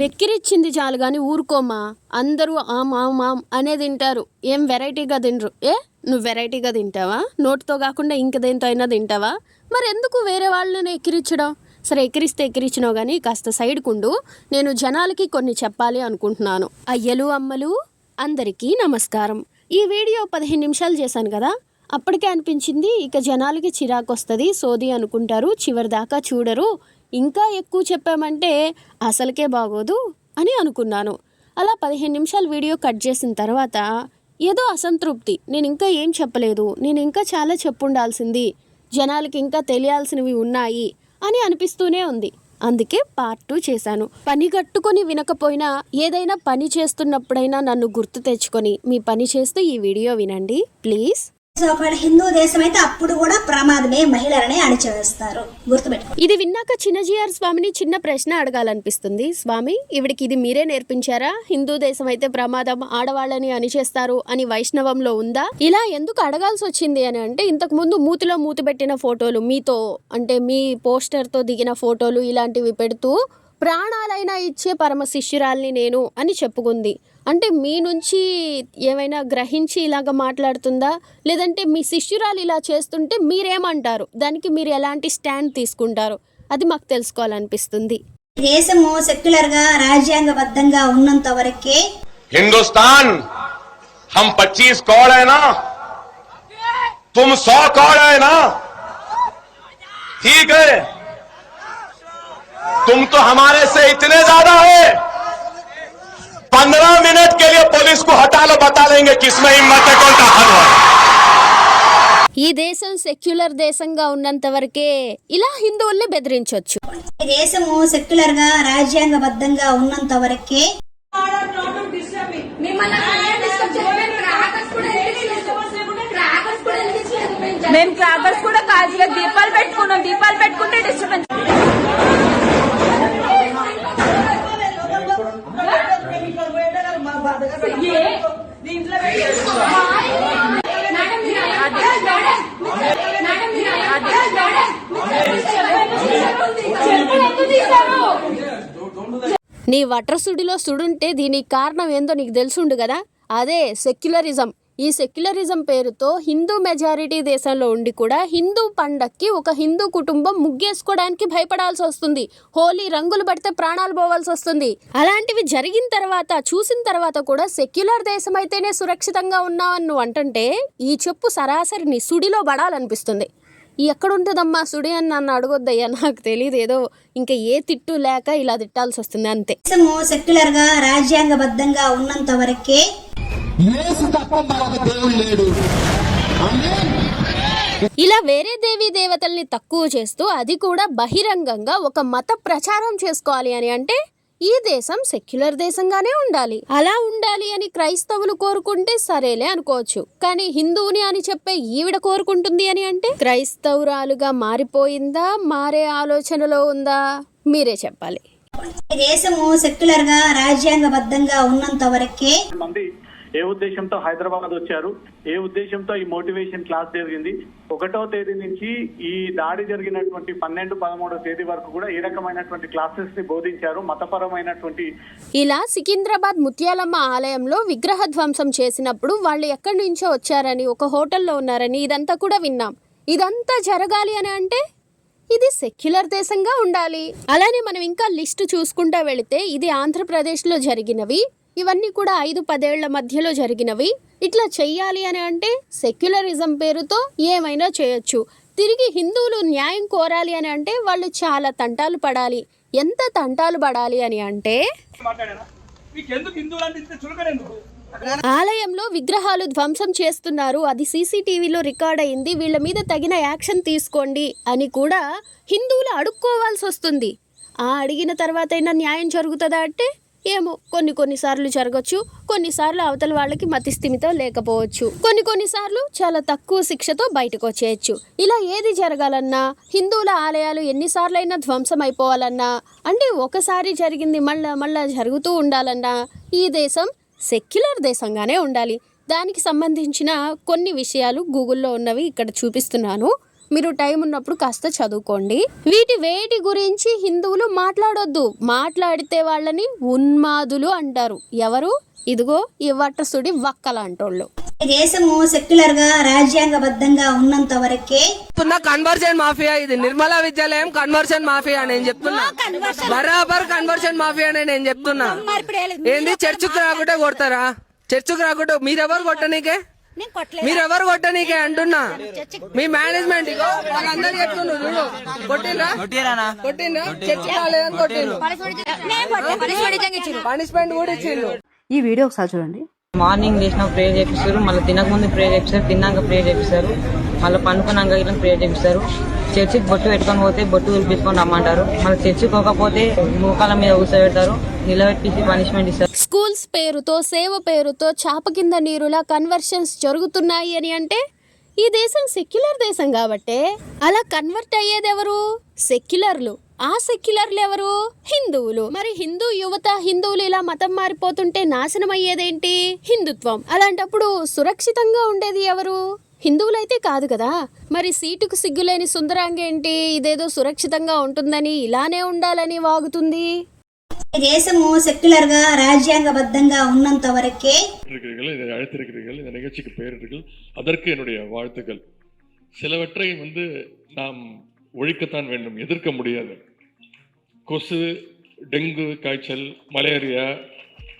వెక్కిరిచ్చింది చాలు గాని ఊరుకోమా. అందరూ ఆమ్ ఆమ్ ఆమ్ అనే తింటారు, ఏం వెరైటీగా తినరు. నువ్వు వెరైటీగా తింటావా? నోటితో కాకుండా ఇంక దేంతో అయినా తింటావా? మరి ఎందుకు వేరే వాళ్ళని ఎక్కిరించడం? సరే, ఎక్కిరిస్తే ఎక్కిరించినావు కానీ కాస్త సైడ్కుండు. నేను జనాలకి కొన్ని చెప్పాలి అనుకుంటున్నాను. అయ్యలు అమ్మలు అందరికీ నమస్కారం. ఈ వీడియో 15 నిమిషాలు చేశాను కదా, అప్పటికే అనిపించింది ఇక జనాలకి చిరాకు వస్తుంది, సోది అనుకుంటారు, చివరి దాకా చూడరు, ఇంకా ఎక్కువ చెప్పామంటే అసలుకే బాగోదు అని అనుకున్నాను. అలా 15 నిమిషాలు వీడియో కట్ చేసిన తర్వాత ఏదో అసంతృప్తి, నేను ఇంకా ఏం చెప్పలేదు, నేను ఇంకా చాలా చెప్పుండాల్సింది, జనాలకి ఇంకా తెలియాల్సినవి ఉన్నాయి అని అనిపిస్తూనే ఉంది. అందుకే పార్ట్ 2 చేశాను. పని కట్టుకొని వినకపోయినా ఏదైనా పని చేస్తున్నప్పుడైనా నన్ను గుర్తు తెచ్చుకొని మీ పని చేస్తూ ఈ వీడియో వినండి ప్లీజ్. ఒకవేళ హిందూ దేశం అయితే అప్పుడు కూడా ప్రమాదమే, మహిళలనే అణిచివేస్తారు, గుర్తుపెట్టుకో. ఇది విన్నాక చిన్నజీఆర్ స్వామిని చిన్న ప్రశ్న అడగాలనిపిస్తుంది. స్వామి, ఇవిడికి ఇది మీరే నేర్పించారా? హిందూ దేశం అయితే ప్రమాదం, ఆడవాళ్ళని అణిచేస్తారు అని వైష్ణవంలో ఉందా? ఇలా ఎందుకు అడగాల్సి వచ్చింది అని అంటే, ఇంతకు ముందు మూతిలో మూతి పెట్టిన ఫోటోలు, మీతో అంటే మీ పోస్టర్తో దిగిన ఫోటోలు ఇలాంటివి పెడుతూ ప్రాణాలైనా ఇచ్చే పరమ శిష్యురాల్ని నేను అని చెప్పుకుంది. అంటే మీ నుంచి ఏమైనా గ్రహించి ఇలాగ మాట్లాడుతుందా, లేదంటే మీ శిష్యురాలు ఇలా చేస్తుంటే మీరేమంటారు, దానికి మీరు ఎలాంటి స్టాండ్ తీసుకుంటారు, అది మాకు తెలుసుకోవాలనిపిస్తుంది. దేశము సెక్యులర్ గా రాజ్యాంగబద్ధంగా ఉన్నంత వరకే హిందుస్థాన్ हम 25 कौड़ है ना, तुम 100 कौड़ है ना, ठीक है, तुम तो हमारे से इतने ज्यादा है, 15 मिनट के लिए पुलिस को हटा लो, बता देंगे किसमें हिम्मत है, कौन ताकत है. ఈ దేశం సెక్యులర్ దేశంగా ఉన్నంత వరకే ఇలా హిందువుల్ని బెదిరించవచ్చు. దేశము సెక్యులర్ గా రాజ్యాంగబద్ధంగా ఉన్నంత వరకే మేము క్రాకర్స్ కూడా కాల్చలే, దీపాలు పెట్టుకున్నాం, దీపాలు పెట్టుకుంటే డిస్టర్బెన్స్. నీ వట్రసుడిలో సుడుంటే దీనికి కారణం ఏందో నీకు తెలుసుండు కదా, అదే సెక్యులరిజం. ఈ సెక్యులరిజం పేరుతో హిందూ మెజారిటీ దేశంలో ఉండి కూడా హిందూ పండక్కి ఒక హిందూ కుటుంబం ముగ్గేసుకోవడానికి భయపడాల్సి వస్తుంది, హోలీ రంగులు పడితే ప్రాణాలు పోవాల్సి వస్తుంది. అలాంటివి జరిగిన తర్వాత చూసిన తర్వాత కూడా సెక్యులర్ దేశం అయితేనే సురక్షితంగా ఉన్నావని నువ్వు అంటుంటే ఈ చెప్పు సరాసరి నీ సుడిలో పడాలనిపిస్తుంది. ఎక్కడుంటుందమ్మా సుడి అని నన్ను అడగొద్దయ్యా, నాకు తెలియదు, ఏదో ఇంకా ఏ తిట్టు లేక ఇలా తిట్టాల్సి వస్తుంది అంతే. సెక్యులర్ గా రాజ్యాంగబద్ధంగా ఉన్నంత వరకే ఇలా వేరే దేవీ దేవతల్ని తక్కువ చేస్తూ అది కూడా బహిరంగంగా ఒక మత ప్రచారం చేసుకోవాలి అని అంటే ఈ దేశం సెక్యులర్ దేశంగానే ఉండాలి. అలా ఉండాలి అని క్రైస్తవులు కోరుకుంటే సరేలే అనుకోవచ్చు, కానీ హిందువుని అని చెప్పే ఈవిడ కోరుకుంటుంది అని అంటే క్రైస్తవురాలుగా మారిపోయిందా, మారే ఆలోచనలో ఉందా, మీరే చెప్పాలి. దేశము సెక్యులర్ గా రాజ్యాంగబద్ధంగా ఉన్నంత వరకే ఏ ఉద్దేశంతో హైదరాబాద్ వచ్చారు, ఏ ఉద్దేశంతో ఈ మోటివేషన్ క్లాస్ జరిగింది, 1వ తేదీ నుంచి ఈ దాడి జరిగినటువంటి 12, 13వ తేదీ వరకు కూడా ఏ రకమైనటువంటి క్లాసెస్ ని బోధించారు, మతపరమైనటువంటి. ఇలా సికింద్రాబాద్ ముత్యాలమ్మ ఆలయంలో విగ్రహ ధ్వంసం చేసినప్పుడు వాళ్ళు ఎక్కడి నుంచో వచ్చారని, ఒక హోటల్లో ఉన్నారని ఇదంతా కూడా విన్నాం. ఇదంతా జరగాలి అని అంటే ఇది సెక్యులర్ దేశంగా ఉండాలి. అలానే మనం ఇంకా లిస్టు చూసుకుంటా వెళితే ఇది ఆంధ్రప్రదేశ్లో జరిగినవి, ఇవన్నీ కూడా 5-10 ఏళ్ల మధ్యలో జరిగినవి. ఇట్లా చెయ్యాలి అని అంటే సెక్యులరిజం పేరుతో ఏమైనా చేయొచ్చు. తిరిగి హిందువులు న్యాయం కోరాలి అని అంటే వాళ్ళు చాలా తంటాలు పడాలి. ఎంత తంటాలు పడాలి అని అంటే ఆలయంలో విగ్రహాలు ధ్వంసం చేస్తున్నారు, అది సీసీటీవీలో రికార్డ్ అయింది, వీళ్ళ మీద తగిన యాక్షన్ తీసుకోండి అని కూడా హిందువులు అడుక్కోవాల్సి వస్తుంది. అడిగిన తర్వాత అయినా న్యాయం జరుగుతుందా అంటే ఏమో, కొన్నిసార్లు జరగచ్చు, కొన్నిసార్లు అవతల వాళ్ళకి మతిస్థిమితం లేకపోవచ్చు, కొన్నిసార్లు చాలా తక్కువ శిక్షతో బయటకు వచ్చేయచ్చు. ఇలా ఏది జరగాలన్నా, హిందువుల ఆలయాలు ఎన్నిసార్లైనా ధ్వంసం అయిపోవాలన్నా, అంటే ఒకసారి జరిగింది మళ్ళా జరుగుతూ ఉండాలన్నా ఈ దేశం సెక్యులర్ దేశంగానే ఉండాలి. దానికి సంబంధించిన కొన్ని విషయాలు గూగుల్లో ఉన్నవి ఇక్కడ చూపిస్తున్నాను. మీరు టైం ఉన్నప్పుడు కాస్త చదువుకోండి. వేటి గురించి హిందువులు మాట్లాడొద్దు. మాట్లాడితే వాళ్ళని ఉన్మాదులు అంటారు. ఎవరు? ఇదిగో ఈ వట్టసుడి వక్కలాంటోళ్ళు. దేశము సెక్యులర్ గా రాజ్యాంగబద్ధంగా ఉన్నంత వరకే కన్వర్షన్ మాఫియా ఇది. నిర్మలా విద్యాలయం కన్వర్షన్ మాఫియా నేను చెప్తున్నా. బరాబర్ కన్వర్షన్ మాఫియా నేను చెప్తున్నా. ఏంది చర్చకు రాకుంటే కొడతారా? చర్చకు రాకుంటే మీరెవరు కొట్టనీకే అంటున్నా. మీ మేనేజ్మెంట్ వాళ్ళందరూ చెప్తున్నారు చూడు. కొట్టిండ్రా చర్చకు రాలేదని కొట్టిండ్రు. పనిష్మెంట్ కూడా ఇచ్చిండ్రు. ఈ వీడియో ఒకసారి చూడండి. మార్నింగ్ లేచిన ప్రేయర్ చేపిస్తారు, మళ్ళీ తినకముందు ప్రేయర్ చేపిస్తారు, తిన్నాక ప్రేయర్ చేపిస్తారు, మళ్ళీ పండుకున్నాక ఇలా ప్రేయర్ చేపిస్తారు. చర్చికి బొట్టు పెట్టుకొని పోతే బొట్టు పిలుచుకొని రమ్మంటారు. మళ్ళీ చర్చికి పోకపోతే మోకాళ్ళ మీద కూర్చోబెడతారు, నిలబెట్టేసి పనిష్మెంట్ ఇస్తారు. స్కూల్స్ పేరుతో సేవ పేరుతో చాప కింద నీరులా కన్వర్షన్స్ జరుగుతున్నాయి అని అంటే ఈ దేశం సెక్యులర్ దేశం కాబట్టే. అలా కన్వర్ట్ అయ్యేది ఎవరు? సెక్యులర్లు. ఆ సెక్యులర్లు ఎవరు? హిందువులు. మరి హిందూ యువత హిందువులు ఇలా మతం మారిపోతుంటే నాశనం అయ్యేదేంటి? హిందుత్వం. అలాంటప్పుడు సురక్షితంగా ఉండేది ఎవరు? హిందువులైతే కాదు కదా. మరి సీటుకు సిగ్గులేని సుందరాంగేంటి ఇదేదో సురక్షితంగా ఉంటుందని ఇలానే ఉండాలని వాగుతుంది? தேசமோ செக்குலர்గా ராஜ்யாங்கபத்தங்கா ఉన్నంత వరకే இதை அழைத்திருக்கிறீர்கள். இந்த நிகழ்ச்சிக்கு பெயரிட்டீர்கள், அதற்கு என்னுடைய வாழ்த்துக்கள். சிலவற்றை நாம் ஒழிக்கத்தான் வேண்டும், எதிர்க்க முடியாது. கொசு, டெங்கு காய்ச்சல், மலேரியா,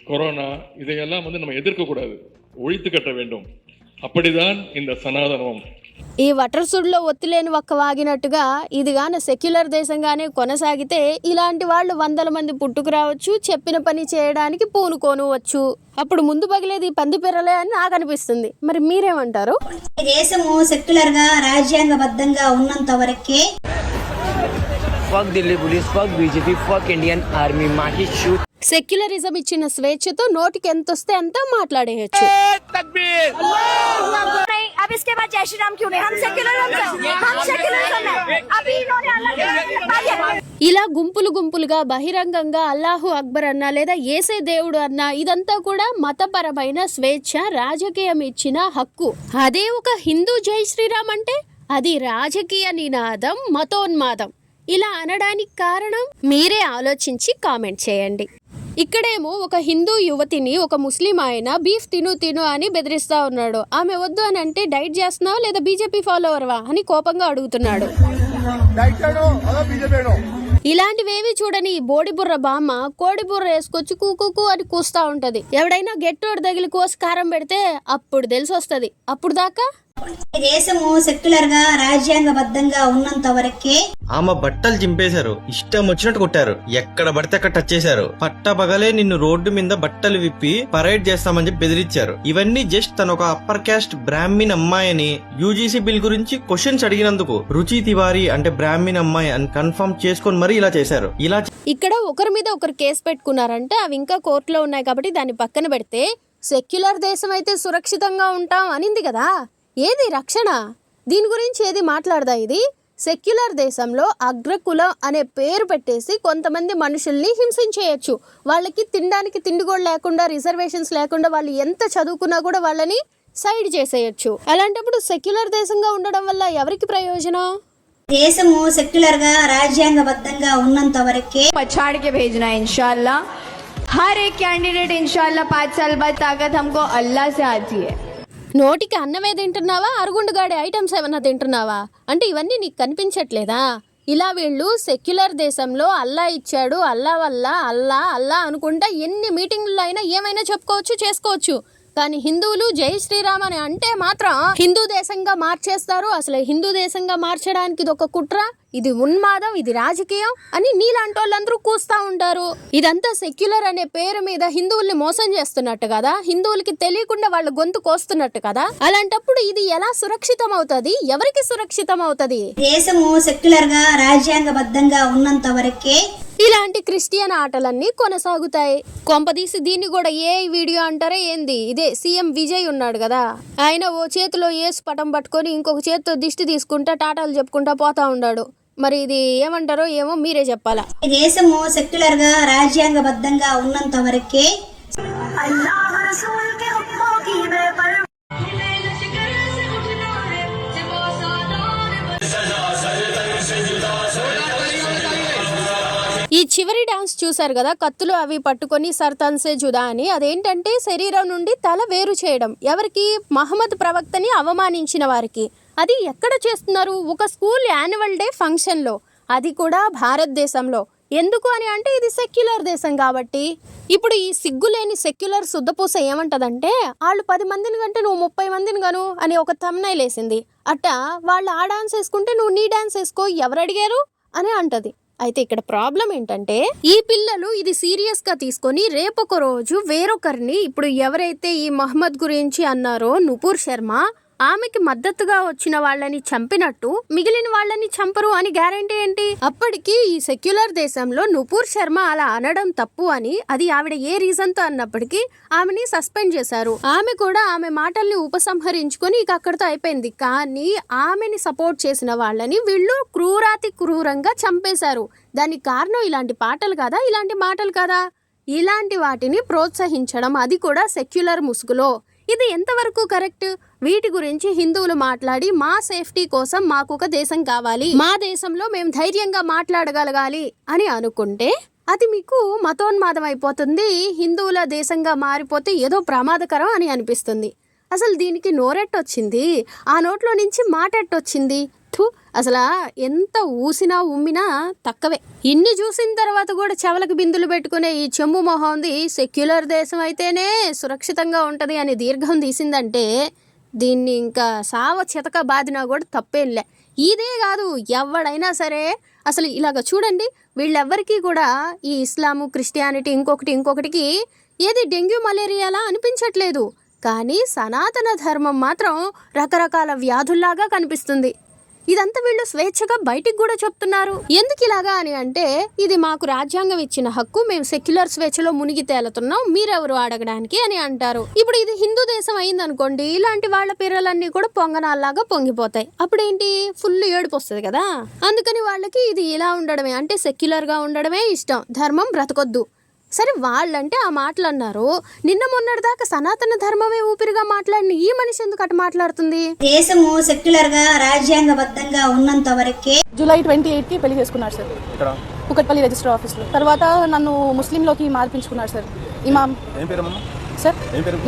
கொரோனா இதையெல்லாம் நம்ம எதிர்க்கக்கூடாது, ஒழித்து கட்ட வேண்டும். அப்படிதான் இந்த சனாதனம். ఈ వటర్సుడ్లో ఒత్తిలేని ఒక్క వాగినట్టుగా ఇది గాన సెక్యులర్ దేశంగానే కొనసాగితే ఇలాంటి వాళ్ళు 100 మంది పుట్టుకురావచ్చు, చెప్పిన పని చేయడానికి పూనుకోనువచ్చు. అప్పుడు ముందు పగిలేది పంది పిర్రలే అని నాకు అనిపిస్తుంది. మరి మీరేమంటారు? దేశము సెక్యులర్ గా రాజ్యాంగబద్ధంగా ఉన్నంత వరకే fuck Delhi police, fuck BJP, fuck Indian army, మాకి షూట్. సెక్యులరిజం ఇచ్చిన స్వేచ్ఛతో నోటికి ఎంత వస్తే అంత మాట్లాడేయచ్చు. अब इसके बाद जय श्री राम क्यों नहीं? हम सेक्युलरिज्म है। अभी इन्होंने अल्लाह ఇలా గుంపులు గుంపులుగా బహిరంగంగా అల్లాహు అక్బర్ అన్నా లేదా ఏసే దేవుడు అన్నా ఇదంతా కూడా మతపరమైన స్వేచ్ఛ, రాజకీయం ఇచ్చిన హక్కు. అదే ఒక హిందూ జై శ్రీరామ్ అంటే అది రాజకీయ నినాదం, మతోన్మాదం. ఇలా అనడానికి కారణం మీరే ఆలోచించి కామెంట్ చేయండి. ఇక్కడేమో ఒక హిందూ యువతిని ఒక ముస్లిం ఆయన బీఫ్ తిను అని బెదిరిస్తా ఉన్నాడు. ఆమె వద్దు అని అంటే డైట్ చేస్తున్నావా లేదా బీజేపీ ఫాలోవర్వా అని కోపంగా అడుగుతున్నాడు. ఇలాంటివేవి చూడని బోడిబుర్ర బామ్మ కోడిబుర్ర వేసుకొచ్చి కూకు అని కూస్తా ఉంటది. ఎవడైనా గెట్టోడు తగిలి కోసి కారం పెడితే అప్పుడు తెలిసి వస్తుంది. అప్పుడు దాకా దేశము సెక్యులర్ గా రాజ్యాంగబద్ధంగా ఉన్నంత వరకే. ఆమె బట్టలు చింపేశారు, ఇష్టం వచ్చినట్టు కొట్టారు, ఎక్కడ పడితే అక్కడ టచ్ చేశారు. పట్టపగలే నిన్ను రోడ్డు మీద బట్టలు విప్పి పరేడ్ చేస్తామని చెప్పి బెదిరించారు. ఇవన్నీ జస్ట్ తన ఒక అప్పర్ క్యాస్ట్ బ్రాహ్మణ్ అమ్మాయిని యూజీసీ బిల్ గురించి క్వశ్చన్స్ అడిగినందుకు రుచి తివారీ అంటే బ్రాహ్మణ్ అమ్మాయి అని కన్ఫర్మ్ చేసుకొని మరి ఇలా చేశారు. ఇలా ఇక్కడ ఒకరి మీద ఒకరు కేసు పెట్టుకున్నారంటే అవి ఇంకా కోర్టులో ఉన్నాయి కాబట్టి దాన్ని పక్కన పెడితే సెక్యులర్ దేశం అయితే సురక్షితంగా ఉంటాం అనింది కదా. ఏది రక్షణ? దీని గురించి ఏది మాట్లాడదా? ఇది సెక్యులర్ దేశంలో అగ్రకులం అనే పేరు పెట్టేసి కొంతమంది మనుషుల్ని హింసించేయచ్చు. వాళ్ళకి తినడానికి తిండి కూడా లేకుండా, రిజర్వేషన్స్ లేకుండా, వాళ్ళు ఎంత చదువుకున్నా కూడా వాళ్ళని సైడ్ చేసేయచ్చు. అలాంటప్పుడు సెక్యులర్ దేశంగా ఉండడం వల్ల ఎవరికి ప్రయోజనం? దేశము సెక్యులర్ గా రాజ్యాంగబద్ధంగా ఉన్నంత వరకే. पछाड़ के भेजना है इंशाल्लाह. हर एक कैंडिडेट इंशाल्लाह 5 साल बाद ताकत हमको अल्लाह से आती है. నోటికి అన్నమే తింటున్నావా, అరుగుండుగాడి ఐటమ్స్ ఏమన్నా తింటున్నావా అంటే ఇవన్నీ నీకు కనిపించట్లేదా? ఇలా వీళ్ళు సెక్యులర్ దేశంలో అల్లా ఇచ్చాడు, అల్లా వల్ల అల్లా అనుకుంటా ఎన్ని మీటింగ్లలో అయినా ఏమైనా చెప్పుకోవచ్చు, చేసుకోవచ్చు. కానీ హిందువులు జై శ్రీరామ్ అని అంటే మాత్రం హిందూ దేశంగా మార్చేస్తారు. అసలు హిందూ దేశంగా మార్చడానికి ఇది ఒక కుట్ర, ఇది ఉన్మాదం, ఇది రాజకీయం అని నీలాంటి వాళ్ళందరూ కూస్తా ఉంటారు. ఇదంతా సెక్యులర్ అనే పేరు మీద హిందువుల్ని మోసం చేస్తున్నట్టు కదా, హిందువులకి తెలియకుండా వాళ్ళ గొంతు కోస్తున్నట్టు కదా. అలాంటప్పుడు ఇది ఎలా సురక్షితం అవుతుంది? ఎవరికి సురక్షితం అవుతుంది? దేశము సెక్యులర్ గా రాజ్యాంగబద్ధంగా ఉన్నంత వరకే ఇలాంటి క్రిస్టియన్ ఆటలన్నీ కొనసాగుతాయి. కొంపదీసి దీన్ని కూడా ఏ వీడియో అంటారా ఏంది? ఇదే సీఎం విజయ్ ఉన్నాడు కదా, ఆయన ఓ చేతిలో యేసు పటం పట్టుకొని ఇంకొక చేతితో దిష్టి తీసుకుంటా టాటాలు చెప్పుకుంటా పోతా ఉన్నాడు. మరి ఇది ఏమంటారో ఏమో మీరే చెప్పాలా. దేశము సెక్యులర్ గా రాజ్యాంగబద్ధంగా ఉన్నంత వరకే. ఈ చివరి డాన్స్ చూసారు కదా, కత్తులు అవి పట్టుకొని సర్తన్సే జుదా అని. అదేంటంటే శరీరం నుండి తల వేరు చేయడం, ఎవరికి? మహమ్మద్ ప్రవక్తని అవమానించిన వారికి. అది ఎక్కడ చేస్తున్నారు? ఒక స్కూల్ యాన్యువల్ డే ఫంక్షన్లో, అది కూడా భారతదేశంలో. ఎందుకు అని అంటే ఇది సెక్యులర్ దేశం కాబట్టి. ఇప్పుడు ఈ సిగ్గులేని సెక్యులర్ శుద్ధపూస ఏమంటదంటే, వాళ్ళు 10 మందిని కంటే నువ్వు 30 మందిని గను అని ఒక థంబ్నైల్ వేసింది. అట్ట వాళ్ళు ఆ డాన్స్ వేసుకుంటే నువ్వు నీ డాన్స్ వేసుకో, ఎవరు అడిగారు అని అంటది. అయితే ఇక్కడ ప్రాబ్లం ఏంటంటే, ఈ పిల్లలు ఇది సీరియస్ గా తీసుకొని రేపొక రోజు వేరొకరిని, ఇప్పుడు ఎవరైతే ఈ మహమ్మద్ గురించి అన్నారో నుపూర్ శర్మ, ఆమెకి మద్దతుగా వచ్చిన వాళ్ళని చంపినట్టు మిగిలిన వాళ్ళని చంపరు అని గ్యారంటీ ఏంటి? అప్పటికి ఈ సెక్యులర్ దేశంలో నుపూర్ శర్మ అలా అనడం తప్పు అని, అది ఆవిడ ఏ రీజన్ తో అన్నప్పటికీ ఆమెని సస్పెండ్ చేశారు. ఆమె కూడా ఆమె మాటల్ని ఉపసంహరించుకొని ఇక అక్కడితో అయిపోయింది. కానీ ఆమెని సపోర్ట్ చేసిన వాళ్ళని వీళ్ళు క్రూరాతి క్రూరంగా చంపేశారు. దానికి కారణం ఇలాంటి పాటలు కాదా, ఇలాంటి మాటలు కాదా? ఇలాంటి వాటిని ప్రోత్సహించడం, అది కూడా సెక్యులర్ ముసుగులో. ఇది ఎంతవరకు కరెక్ట్? వీటి గురించి హిందువులు మాట్లాడి మా సేఫ్టీ కోసం మాకు ఒక దేశం కావాలి, మా దేశంలో మేము ధైర్యంగా మాట్లాడగలగాలి అని అనుకుంటే అది మీకు మతోన్మాదం అయిపోతుంది. హిందువుల దేశంగా మారిపోతే ఏదో ప్రమాదకరం అని అనిపిస్తుంది. అసలు దీనికి నోరెట్టొచ్చింది, ఆ నోట్లో నుంచి మాటెట్టొచ్చింది? అసలు ఎంత ఊసినా ఉమ్మినా తక్కవే. ఇన్ని చూసిన తర్వాత కూడా చెవలకు బిందులు పెట్టుకునే ఈ చెంబు మొహంది సెక్యులర్ దేశం అయితేనే సురక్షితంగా ఉంటది అని దీర్ఘం తీసిందంటే, దీన్ని ఇంకా సావ చితక బాదినా కూడా తప్పేంలే. ఇదే కాదు, ఎవడైనా సరే అసలు ఇలాగ చూడండి, వీళ్ళెవ్వరికీ కూడా ఈ ఇస్లాము, క్రిస్టియానిటీ, ఇంకొకటికి ఏది డెంగ్యూ మలేరియాలా అనిపించట్లేదు. కానీ సనాతన ధర్మం మాత్రం రకరకాల వ్యాధుల్లాగా కనిపిస్తుంది. ఇదంతా వీళ్ళు స్వేచ్ఛగా బయటికి కూడా చెప్తున్నారు. ఎందుకు ఇలాగా అని అంటే, ఇది మాకు రాజ్యాంగం ఇచ్చిన హక్కు, మేము సెక్యులర్ స్వేచ్ఛలో మునిగి తేలుతున్నాం, మీరెవరు అడగడానికి అని అంటారు. ఇప్పుడు ఇది హిందూ దేశం అయిందనుకోండి, ఇలాంటి వాళ్ళ పిర్రలన్నీ కూడా పొంగనాల్లాగా పొంగిపోతాయి. అప్పుడేంటి, ఫుల్ ఏడుపు వస్తుంది కదా. అందుకని వాళ్ళకి ఇది ఇలా ఉండడమే, అంటే సెక్యులర్గా ఉండడమే ఇష్టం, ధర్మం బ్రతకొద్దు. సరే, వాళ్ళంటే ఆ మాటలు అన్నారు. నిన్న మొన్నటి దాకా సనాతన ధర్మమే ఊపిరిగా మాట్లాడిన ఈ మనిషి ఎందుకు అటు మాట్లాడుతుంది? దేశము సెక్యులర్ గా రాజ్యాంగబద్ధంగా ఉన్నంత వరకే. జూలై 28కి పెళ్లి చేసుకున్నాడు సార్, కుకట్పల్లి రిజిస్టర్ ఆఫీస్లో. తర్వాత నన్ను ముస్లింలోకి మార్పించుకున్నాడు సార్. ఇమాం సార్,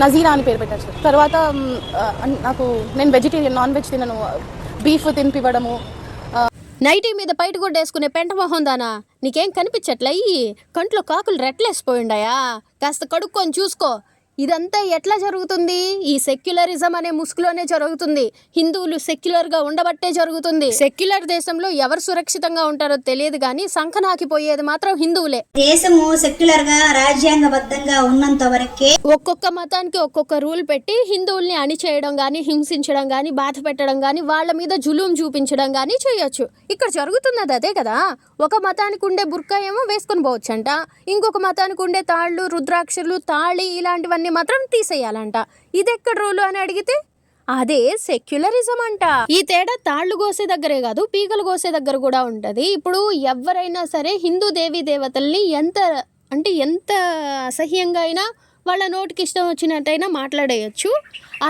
నజీరా అని పేరు పెట్టారు సార్. తర్వాత నాకు, నేను వెజిటేరియన్, నాన్ వెజ్ తినను, బీఫ్ తినిపివ్వడము. నైటీ మీద బయట కొట్టేసుకునే పెంట మొహం దానా, నీకేం కనిపించట్లే? కంట్లో కాకులు రెట్లేసిపోయిండాయా? కాస్త కడుక్కొని చూసుకో. ఇదంతా ఎట్లా జరుగుతుంది? ఈ సెక్యులరిజం అనే ముసుగులోనే జరుగుతుంది. హిందువులు సెక్యులర్గా ఉండబట్టే జరుగుతుంది. సెక్యులర్ దేశంలో ఎవరు సురక్షితంగా ఉంటారో తెలియదు, కానీ సంకనాకిపోయేది మాత్రం హిందువులే. దేశము సెక్యులర్ గా రాజ్యాంగబద్ధంగా ఉన్నంత వరకే. ఒక్కొక్క మతానికి ఒక్కొక్క రూల్ పెట్టి హిందువుల్ని అణిచేయడం గానీ, హింసించడం గానీ, బాధ పెట్టడం గానీ, వాళ్ళ మీద జులుం చూపించడం గానీ చేయొచ్చు. ఇక్కడ జరుగుతున్నది అదే కదా. ఒక మతానికి ఉండే బుర్కా ఏమో వేసుకొని పోవచ్చంట, ఇంకొక మతానికి ఉండే తాళ్ళు, రుద్రాక్షలు, తాళి ఇలాంటివన్నీ మాత్రం తీసేయాలంట. ఇదెక్కడ రూలు అని అడిగితే అదే సెక్యులరిజం అంట. ఈ తేడా తాళ్లు కోసే దగ్గరే కాదు, పీకలు కోసే దగ్గర కూడా ఉంటది. ఇప్పుడు ఎవరైనా సరే హిందూ దేవీ దేవతల్ని ఎంత అసహ్యంగా అయినా, వాళ్ళ నోటికి ఇష్టం వచ్చినట్టయినా మాట్లాడేయచ్చు.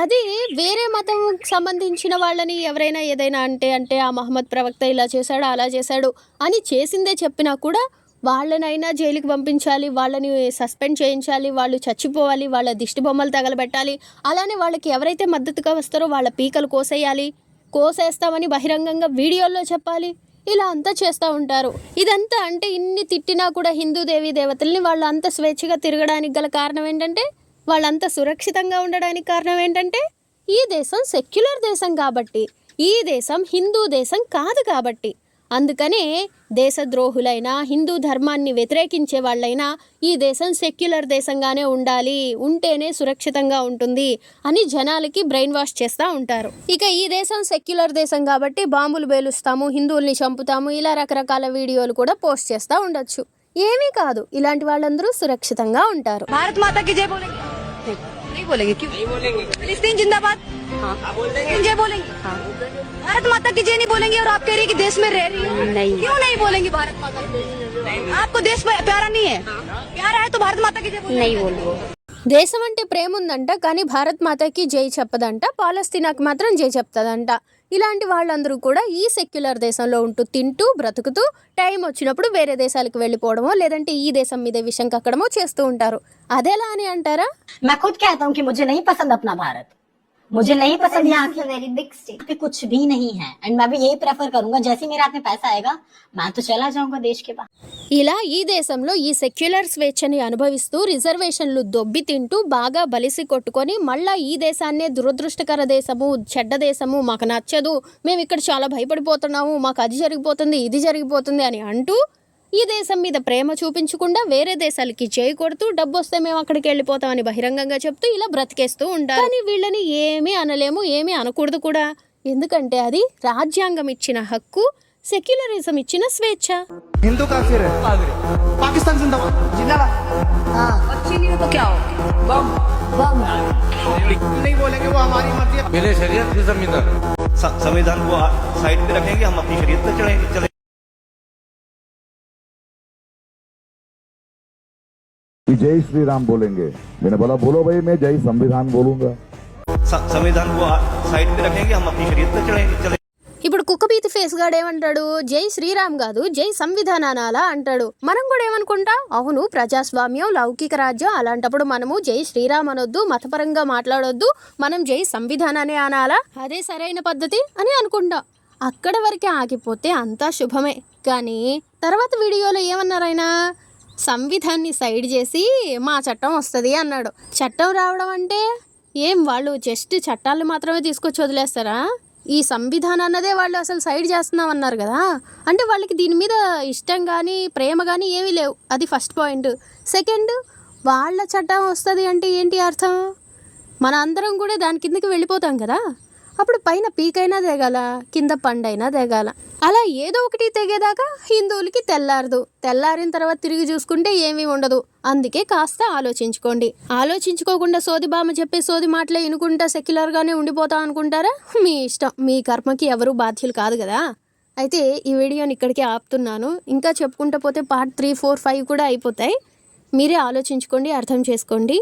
అది వేరే మతం సంబంధించిన వాళ్ళని ఎవరైనా ఏదైనా అంటే ఆ మహమ్మద్ ప్రవక్త ఇలా చేశాడు, అలా చేశాడు అని చేసిందే చెప్పినా కూడా వాళ్ళనైనా జైలుకి పంపించాలి, వాళ్ళని సస్పెండ్ చేయించాలి, వాళ్ళు చచ్చిపోవాలి, వాళ్ళ దిష్టి బొమ్మలు తగలబెట్టాలి. అలానే వాళ్ళకి ఎవరైతే మద్దతుగా వస్తారో వాళ్ళ పీకలు కోసేస్తామని బహిరంగంగా వీడియోల్లో చెప్పాలి. ఇలా అంతా చేస్తూ ఉంటారు. ఇదంతా అంటే ఇన్ని తిట్టినా కూడా హిందూ దేవీ దేవతల్ని వాళ్ళు అంత స్వేచ్ఛగా తిరగడానికి గల కారణం ఏంటంటే, వాళ్ళంతా సురక్షితంగా ఉండడానికి కారణం ఏంటంటే, ఈ దేశం సెక్యులర్ దేశం కాబట్టి, ఈ దేశం హిందూ దేశం కాదు కాబట్టి. అందుకనే దేశద్రోహులైనా, హిందూ ధర్మాన్ని వ్యతిరేకించే వాళ్ళైనా ఈ దేశం సెక్యులర్ దేశంగానే ఉండాలి, ఉంటేనే సురక్షితంగా ఉంటుంది అని జనాలకి బ్రెయిన్ వాష్ చేస్తూ ఉంటారు. ఇక ఈ దేశం సెక్యులర్ దేశం కాబట్టి బాంబులు పేలుస్తాము, హిందువుల్ని చంపుతాము, ఇలా రకరకాల వీడియోలు కూడా పోస్ట్ చేస్తూ ఉండొచ్చు. ఏమీ కాదు, ఇలాంటి వాళ్ళందరూ సురక్షితంగా ఉంటారు. భారత్ మాతాకి జై బోలేంగే? नहीं बोलेंगे, क्यों? फिलिस्तीन जिंदाबाद, जय बोलेंगे? भारत माता की जय नहीं बोलेंगे और आप कह रही है कि देश में रह रही है, नहीं, क्यों नहीं बोलेंगे भारत माता की? आपको देश प्यारा नहीं है? प्यारा है तो भारत माता की जय नहीं बोलेंगे. దేశం అంటే ప్రేమ ఉందంట, కానీ భారత్ మాతకి జై చెప్పదంట, పాలస్తీనాకి మాత్రం జై చెప్తుందంట. ఇలాంటి వాళ్ళందరూ కూడా ఈ సెక్యులర్ దేశంలో ఉంటూ తింటూ బ్రతుకుతూ టైం వచ్చినప్పుడు వేరే దేశాలకు వెళ్ళిపోవడమో లేదంటే ఈ దేశం మీద విషం కక్కడమో చేస్తూ ఉంటారు. అదెలా అని అంటారా? मैं खुद कहता हूँ कि मुझे नहीं पसंद अपना भारत, मुझे नहीं पसंद यहाँ की वेरी बिग स्टेट पे कुछ भी नहीं है एंड मैं भी यही प्रेफर करूंगा जैसे मेरे हाथ में पैसा आएगा मैं तो चला जाऊंगा देश के बाहर. ఇలా ఈ దేశంలో ఈ సెక్యులర్ స్వేచ్ఛని అనుభవిస్తూ రిజర్వేషన్లు దొబ్బి తింటూ బాగా బలిసి కొట్టుకొని మళ్ళా ఈ దేశాన్నే దురదృష్టకర దేశము, చెడ్డ దేశము, మాకు నచ్చదు, మేము ఇక్కడ చాలా భయపడిపోతున్నాము, మాకు అది జరిగిపోతుంది ఇది జరిగిపోతుంది అని అంటూ ఈ దేశం మీద ప్రేమ చూపించకుండా వేరే దేశాలకి చేయి కొడుతూ డబ్బు వస్తే మేము అక్కడికి వెళ్ళిపోతామని బహిరంగంగా చెప్తూ ఇలా బ్రతికేస్తూ ఉంటారు. కానీ వీళ్ళని ఏమీ అనలేము, ఏమీ అనకూడదు కూడా. ఎందుకంటే అది రాజ్యాంగం ఇచ్చిన హక్కు, సెక్యులరిజం ఇచ్చిన స్వేచ్ఛ. हिंदू काफिर है पाकिस्तान जिंदाबाद जिंदाबाद चीनी तो क्या हो बम बम नहीं बोलेंगे वो हमारी मर्जी है मेरे शरीयत की संविधान संविधान को साइड पे रखेंगे हम अपनी शरीयत पे चलेंगे जय श्री राम बोलेंगे. मैंने बोला बोलो भाई मैं जय संविधान बोलूंगा. संविधान को साइड पे रखेंगे हम अपनी शरीयत पे चलेंगे. ఇప్పుడు కుక్కబీతి ఫేస్ గాడు ఏమంటాడు? జై శ్రీరామ్ కాదు జై సంవిధానాలా అంటాడు. మనం కూడా ఏమనుకుంటాం? అవును ప్రజాస్వామ్యం, లౌకిక రాజ్యం, అలాంటప్పుడు మనము జై శ్రీరామ్ అనొద్దు, మతపరంగా మాట్లాడొద్దు, మనం జై సంవిధానాన్ని అనాలా, అదే సరైన పద్ధతి అని అనుకుంటాం. అక్కడ వరకే ఆగిపోతే అంతా శుభమే. కానీ తర్వాత వీడియోలో ఏమన్నారైనా సంవిధాన్ని సైడ్ చేసి మా చట్టం వస్తుంది అన్నాడు. చట్టం రావడం అంటే ఏం వాళ్ళు జస్ట్ చట్టాలు మాత్రమే తీసుకొచ్చి వదిలేస్తారా? ఈ సంవిధానం అన్నదే వాళ్ళు అసలు సైడ్ చేస్తున్నామన్నారు కదా. అంటే వాళ్ళకి దీని మీద ఇష్టం కానీ ప్రేమ కానీ ఏమీ లేవు. అది ఫస్ట్ పాయింట్. సెకండ్, వాళ్ళ చట్టం వస్తుంది అంటే ఏంటి అర్థం? మన అందరం కూడా దాని కిందకి వెళ్ళిపోతాం కదా. అప్పుడు పైన పీకైనా తెగాల, కింద పండైనా తెగాల. అలా ఏదో ఒకటి తెగేదాకా హిందువులకి తెల్లారదు. తెల్లారిన తర్వాత తిరిగి చూసుకుంటే ఏమీ ఉండదు. అందుకే కాస్త ఆలోచించుకోండి. ఆలోచించుకోకుండా సోది బామ్మ చెప్పే సోది మాటలే వినుకుంటా సెక్యులర్గానే ఉండిపోతాం అనుకుంటారా? మీ ఇష్టం, మీ కర్మకి ఎవరు బాధ్యులు కాదు కదా. అయితే ఈ వీడియోని ఇక్కడికే ఆపుతున్నాను. ఇంకా చెప్పుకుంటూ పోతే పార్ట్ 3, 4, 5 కూడా అయిపోతాయి. మీరే ఆలోచించుకోండి, అర్థం చేసుకోండి.